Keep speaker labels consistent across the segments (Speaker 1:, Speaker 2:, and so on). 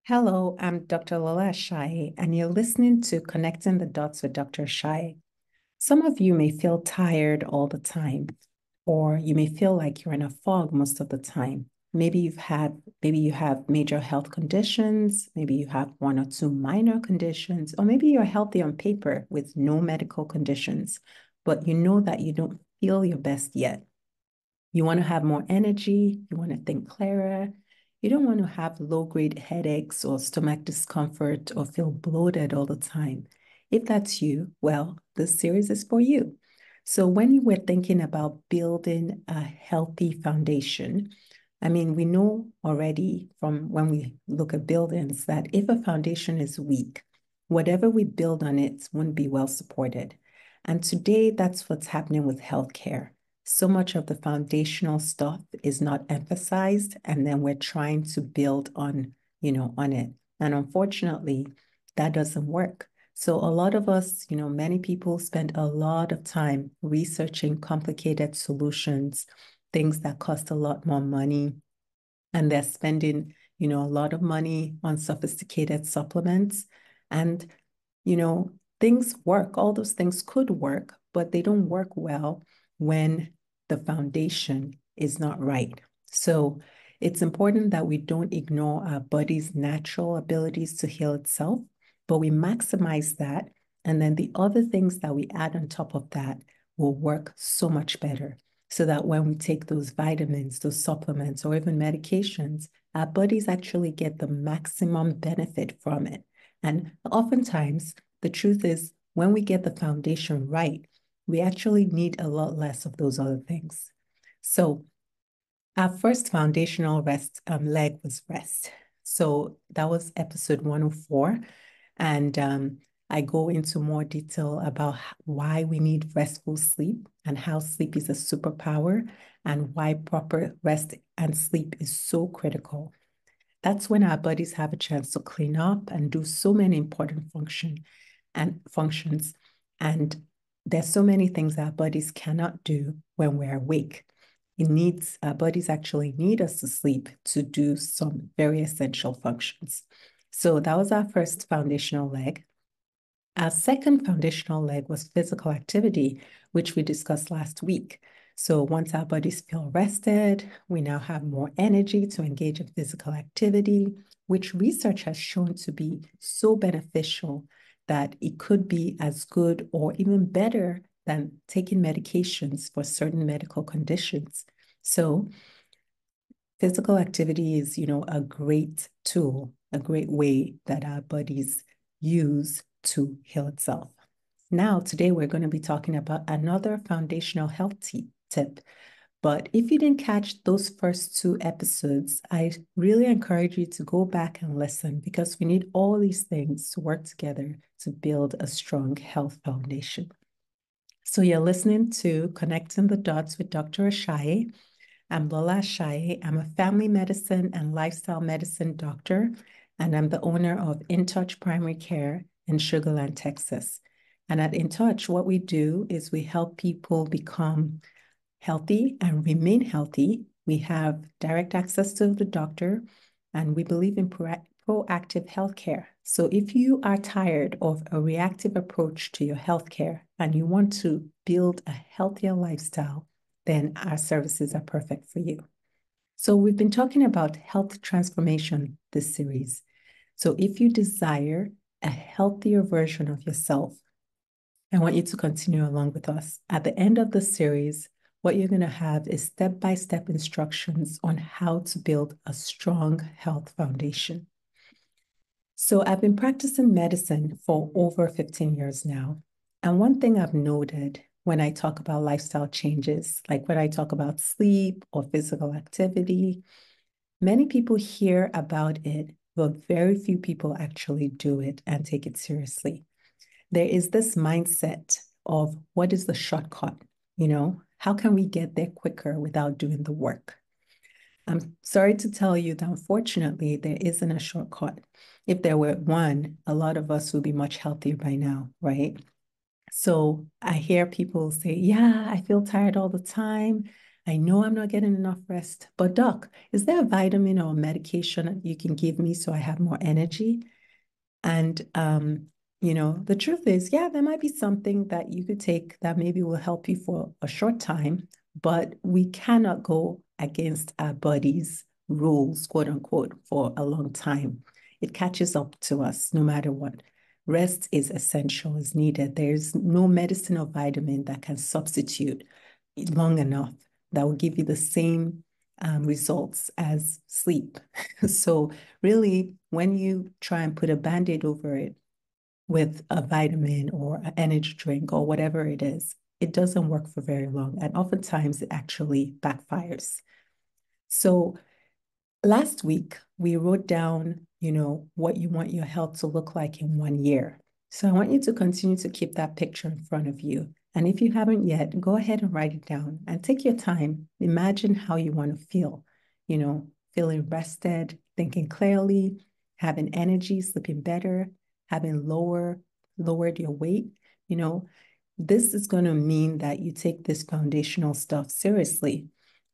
Speaker 1: Hello, I'm Dr. Lola Ashaye, and you're listening to Connecting the Dots with Dr. Ashaye. Some of you may feel tired all the time, or you may feel like you're in a fog most of the time. Maybe you have major health conditions, maybe you have one or two minor conditions, or maybe you're healthy on paper with no medical conditions, but you know that you don't feel your best yet. You want to have more energy. You want to think clearer. You don't want to have low-grade headaches or stomach discomfort or feel bloated all the time. If that's you, well, this series is for you. So when you were thinking about building a healthy foundation, I mean, we know already from when we look at buildings that if a foundation is weak, whatever we build on it won't be well supported. And today, that's what's happening with healthcare. So much of the foundational stuff is not emphasized, and then we're trying to build on it. And unfortunately, that doesn't work. So a lot of us, many people spend a lot of time researching complicated solutions, things that cost a lot more money, and they're spending, a lot of money on sophisticated supplements. And, you know, things work, all those things could work, but they don't work well when the foundation is not right. So it's important that we don't ignore our body's natural abilities to heal itself, but we maximize that. And then the other things that we add on top of that will work so much better. So that when we take those vitamins, those supplements, or even medications, our bodies actually get the maximum benefit from it. And oftentimes, the truth is, when we get the foundation right, we actually need a lot less of those other things. So our first foundational leg was rest. So that was episode 104. And I go into more detail about why we need restful sleep and how sleep is a superpower and why proper rest and sleep is so critical. That's when our bodies have a chance to clean up and do so many important functions. And there's so many things our bodies cannot do when we're awake. Our bodies actually need us to sleep to do some very essential functions. So that was our first foundational leg. Our second foundational leg was physical activity, which we discussed last week. So once our bodies feel rested, we now have more energy to engage in physical activity, which research has shown to be so beneficial that it could be as good or even better than taking medications for certain medical conditions. So physical activity is, a great tool, a great way that our bodies use to heal itself. Now, today we're going to be talking about another foundational health tip. But if you didn't catch those first two episodes, I really encourage you to go back and listen because we need all these things to work together to build a strong health foundation. So you're listening to Connecting the Dots with Dr. Ashaye. I'm Lola Ashaye. I'm a family medicine and lifestyle medicine doctor, and I'm the owner of InTouch Primary Care in Sugar Land, Texas. And at InTouch, what we do is we help people become healthy and remain healthy. We have direct access to the doctor, and we believe in proactive healthcare. So if you are tired of a reactive approach to your healthcare and you want to build a healthier lifestyle, then our services are perfect for you. So we've been talking about health transformation this series. So if you desire a healthier version of yourself, I want you to continue along with us. At the end of the series, what you're going to have is step-by-step instructions on how to build a strong health foundation. So I've been practicing medicine for over 15 years now. And one thing I've noted when I talk about lifestyle changes, like when I talk about sleep or physical activity, many people hear about it, but very few people actually do it and take it seriously. There is this mindset of what is the shortcut? How can we get there quicker without doing the work? I'm sorry to tell you that unfortunately, there isn't a shortcut. If there were one, a lot of us would be much healthier by now, right? So I hear people say, yeah, I feel tired all the time. I know I'm not getting enough rest, but doc, is there a vitamin or medication that you can give me so I have more energy? And, the truth is, yeah, there might be something that you could take that maybe will help you for a short time, but we cannot go against our body's rules, quote unquote, for a long time. It catches up to us no matter what. Rest is essential, is needed. There's no medicine or vitamin that can substitute long enough that will give you the same results as sleep. So really, when you try and put a Band-Aid over it with a vitamin or an energy drink or whatever it is, it doesn't work for very long. And oftentimes it actually backfires. So last week, we wrote down, what you want your health to look like in 1 year. So I want you to continue to keep that picture in front of you. And if you haven't yet, go ahead and write it down and take your time. Imagine how you want to feel, feeling rested, thinking clearly, having energy, sleeping better, having lowered your weight. This is going to mean that you take this foundational stuff seriously.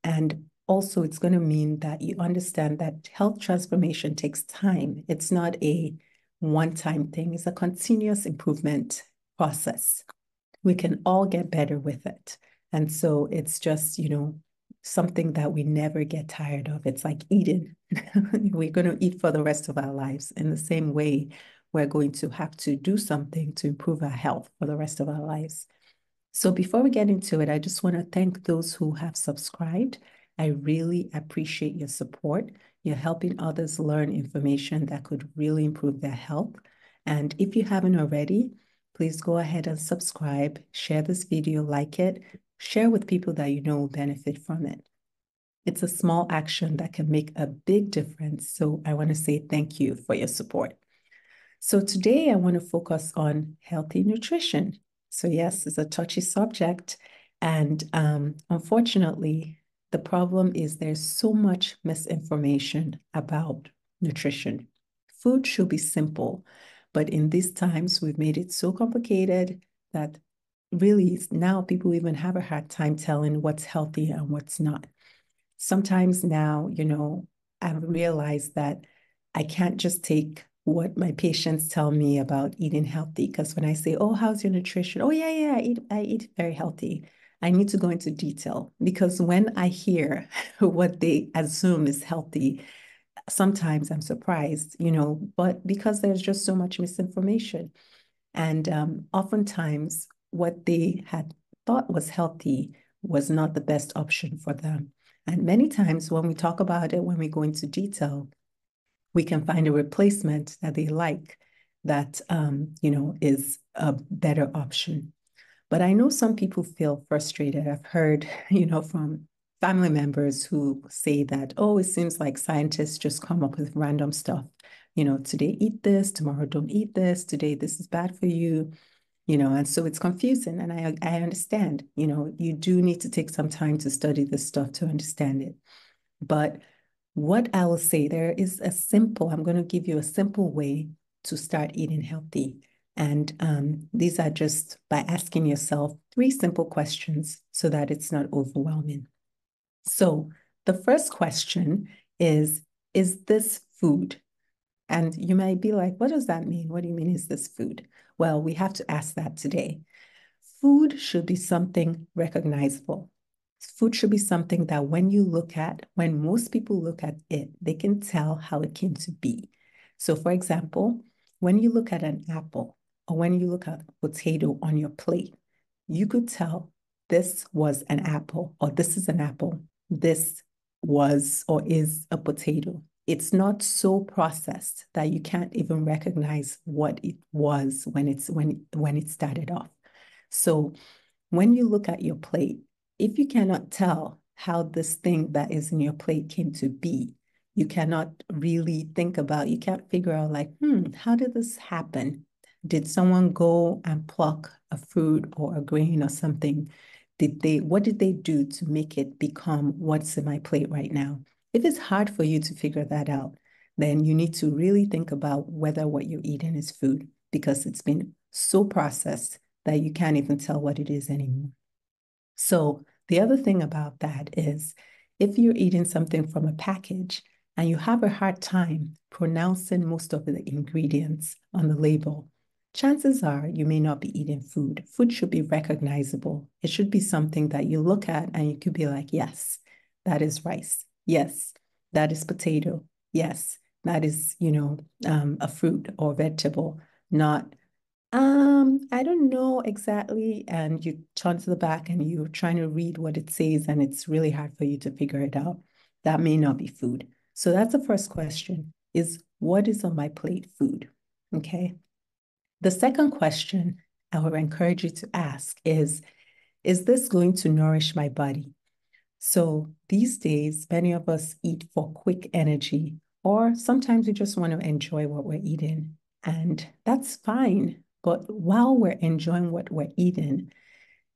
Speaker 1: And also, it's going to mean that you understand that health transformation takes time. It's not a one-time thing. It's a continuous improvement process. We can all get better with it. And so it's just, something that we never get tired of. It's like eating. We're going to eat for the rest of our lives. In the same way, we're going to have to do something to improve our health for the rest of our lives. So before we get into it, I just want to thank those who have subscribed. I really appreciate your support. You're helping others learn information that could really improve their health. And if you haven't already, please go ahead and subscribe, share this video, like it, share with people that you know will benefit from it. It's a small action that can make a big difference. So I want to say thank you for your support. So today I want to focus on healthy nutrition. So yes, it's a touchy subject. And unfortunately, the problem is there's so much misinformation about nutrition. Food should be simple, but in these times, we've made it so complicated that really now people even have a hard time telling what's healthy and what's not. Sometimes now, I've realized that I can't just take what my patients tell me about eating healthy, because when I say, oh, how's your nutrition? Oh, yeah, I eat very healthy. I need to go into detail, because when I hear what they assume is healthy, sometimes I'm surprised, but because there's just so much misinformation. And oftentimes what they had thought was healthy was not the best option for them. And many times when we talk about it, when we go into detail, we can find a replacement that they like that, is a better option. But I know some people feel frustrated. I've heard, from family members who say that, oh, it seems like scientists just come up with random stuff. Today eat this, tomorrow don't eat this, today this is bad for you, and so it's confusing. And I understand, you do need to take some time to study this stuff to understand it. But what I will say, I'm going to give you a simple way to start eating healthy. And these are just by asking yourself 3 simple questions so that it's not overwhelming. So the first question is this food? And you might be like, what does that mean? What do you mean, is this food? Well, we have to ask that today. Food should be something recognizable. Food should be something that when most people look at it, they can tell how it came to be. So for example, when you look at an apple or when you look at a potato on your plate, you could tell this was an apple, or this is an apple. This was or is a potato. It's not so processed that you can't even recognize what it was when it started off. So when you look at your plate, if you cannot tell how this thing that is in your plate came to be, you cannot really you can't figure out like, how did this happen? Did someone go and pluck a fruit or a grain or something? What did they do to make it become what's in my plate right now? If it's hard for you to figure that out, then you need to really think about whether what you're eating is food, because it's been so processed that you can't even tell what it is anymore. So The other thing about that is if you're eating something from a package and you have a hard time pronouncing most of the ingredients on the label, chances are you may not be eating food. Food should be recognizable. It should be something that you look at and you could be like, yes, that is rice. Yes, that is potato. Yes, that is, a fruit or vegetable, not I don't know exactly. And you turn to the back and you're trying to read what it says, and it's really hard for you to figure it out. That may not be food. So that's the first question is what is on my plate food? Okay. The second question I would encourage you to ask is this going to nourish my body? So these days, many of us eat for quick energy, or sometimes we just want to enjoy what we're eating. And that's fine. But while we're enjoying what we're eating,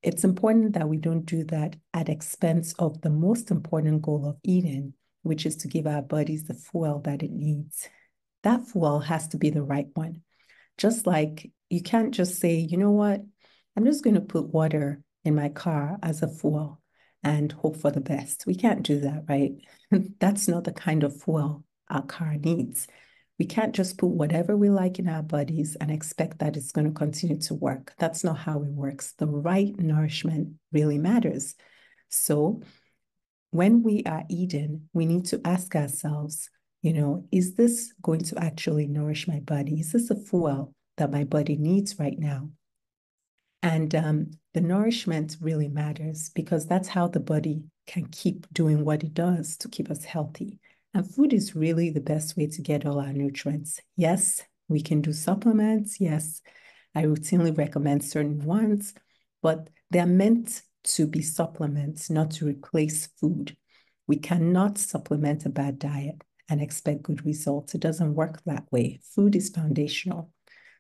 Speaker 1: it's important that we don't do that at expense of the most important goal of eating, which is to give our bodies the fuel that it needs. That fuel has to be the right one. Just like you can't just say, you know what, I'm just going to put water in my car as a fuel and hope for the best. We can't do that, right? That's not the kind of fuel our car needs. We can't just put whatever we like in our bodies and expect that it's going to continue to work. That's not how it works. The right nourishment really matters. So when we are eating, we need to ask ourselves, is this going to actually nourish my body? Is this a fuel that my body needs right now? And the nourishment really matters because that's how the body can keep doing what it does to keep us healthy. And food is really the best way to get all our nutrients. Yes, we can do supplements. Yes, I routinely recommend certain ones, but they're meant to be supplements, not to replace food. We cannot supplement a bad diet and expect good results. It doesn't work that way. Food is foundational.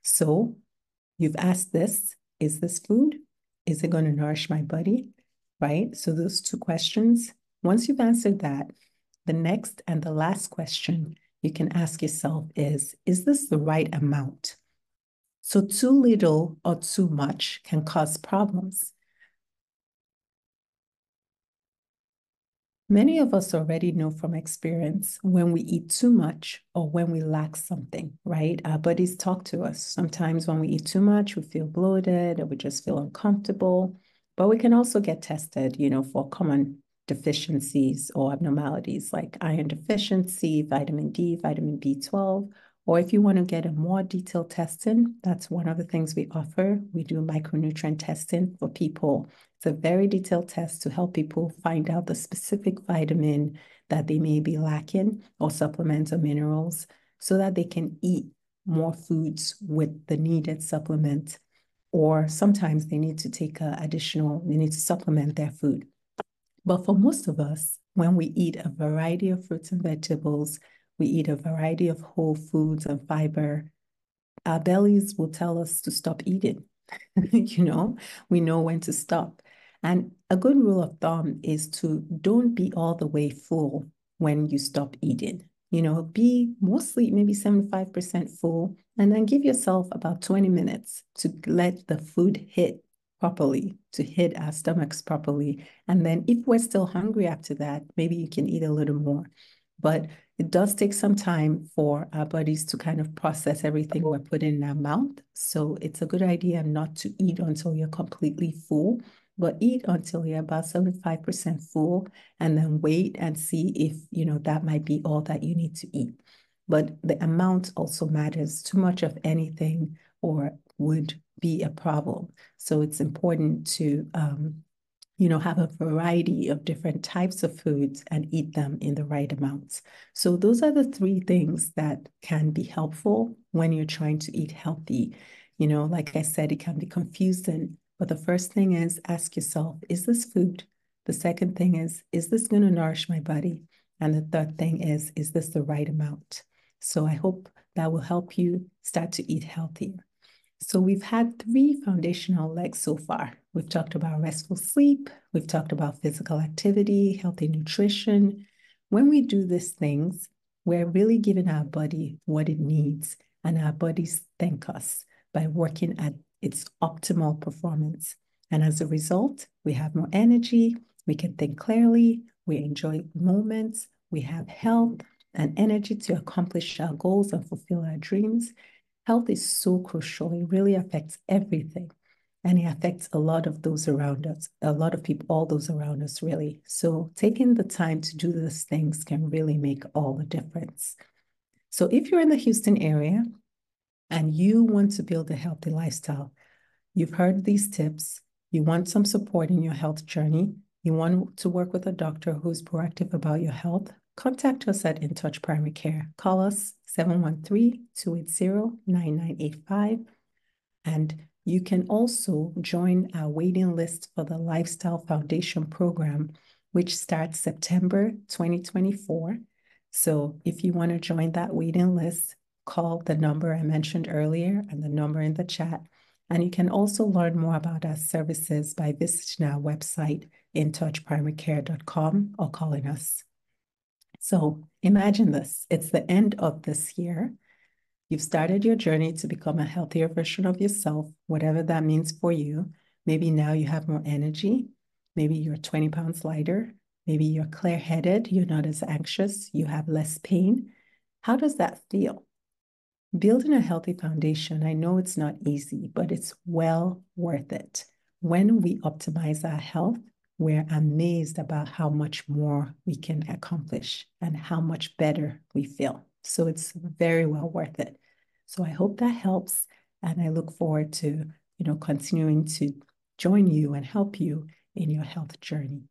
Speaker 1: So you've asked this, is this food? Is it going to nourish my body? Right? So those two questions. Once you've answered that, the next and the last question you can ask yourself is this the right amount? So too little or too much can cause problems. Many of us already know from experience when we eat too much or when we lack something, right? Our bodies talk to us. Sometimes when we eat too much, we feel bloated or we just feel uncomfortable. But we can also get tested, for common deficiencies or abnormalities like iron deficiency, vitamin D, vitamin B12. Or if you want to get a more detailed testing, that's one of the things we offer. We do micronutrient testing for people. It's a very detailed test to help people find out the specific vitamin that they may be lacking or supplements or minerals so that they can eat more foods with the needed supplement. Or sometimes they need to take they need to supplement their food. But for most of us, when we eat a variety of fruits and vegetables, we eat a variety of whole foods and fiber, our bellies will tell us to stop eating. We know when to stop. And a good rule of thumb is to don't be all the way full when you stop eating. Be mostly maybe 75% full, and then give yourself about 20 minutes to let the food hit properly, to hit our stomachs properly. And then if we're still hungry after that, maybe you can eat a little more. But it does take some time for our bodies to kind of process everything we're putting in our mouth. So it's a good idea not to eat until you're completely full, but eat until you're about 75% full and then wait and see if, that might be all that you need to eat. But the amount also matters. Too much of anything or would be a problem. So it's important to have a variety of different types of foods and eat them in the right amounts. So those are the three things that can be helpful when you're trying to eat healthy. Like I said, it can be confusing, but the first thing is ask yourself, is this food? The second thing is this going to nourish my body? And the third thing is this the right amount? So I hope that will help you start to eat healthier. So we've had three foundational legs so far. We've talked about restful sleep. We've talked about physical activity, healthy nutrition. When we do these things, we're really giving our body what it needs, and our bodies thank us by working at its optimal performance. And as a result, we have more energy, We can think clearly, we enjoy moments, we have health and energy to accomplish our goals and fulfill our dreams. Health is so crucial. It really affects everything. And it affects a lot of those around us, a lot of people, all those around us, really. So taking the time to do these things can really make all the difference. So if you're in the Houston area and you want to build a healthy lifestyle, you've heard these tips, you want some support in your health journey, you want to work with a doctor who's proactive about your health, contact us at InTouch Primary Care. Call us 713-280-9985. And you can also join our waiting list for the Lifestyle Foundation program, which starts September 2024. So if you want to join that waiting list, call the number I mentioned earlier and the number in the chat. And you can also learn more about our services by visiting our website, intouchprimarycare.com, or calling us. So imagine this. It's the end of this year. You've started your journey to become a healthier version of yourself, whatever that means for you. Maybe now you have more energy. Maybe you're 20 pounds lighter. Maybe you're clear-headed. You're not as anxious. You have less pain. How does that feel? Building a healthy foundation, I know it's not easy, but it's well worth it. When we optimize our health, we're amazed about how much more we can accomplish and how much better we feel. So it's very well worth it. So I hope that helps. And I look forward to, continuing to join you and help you in your health journey.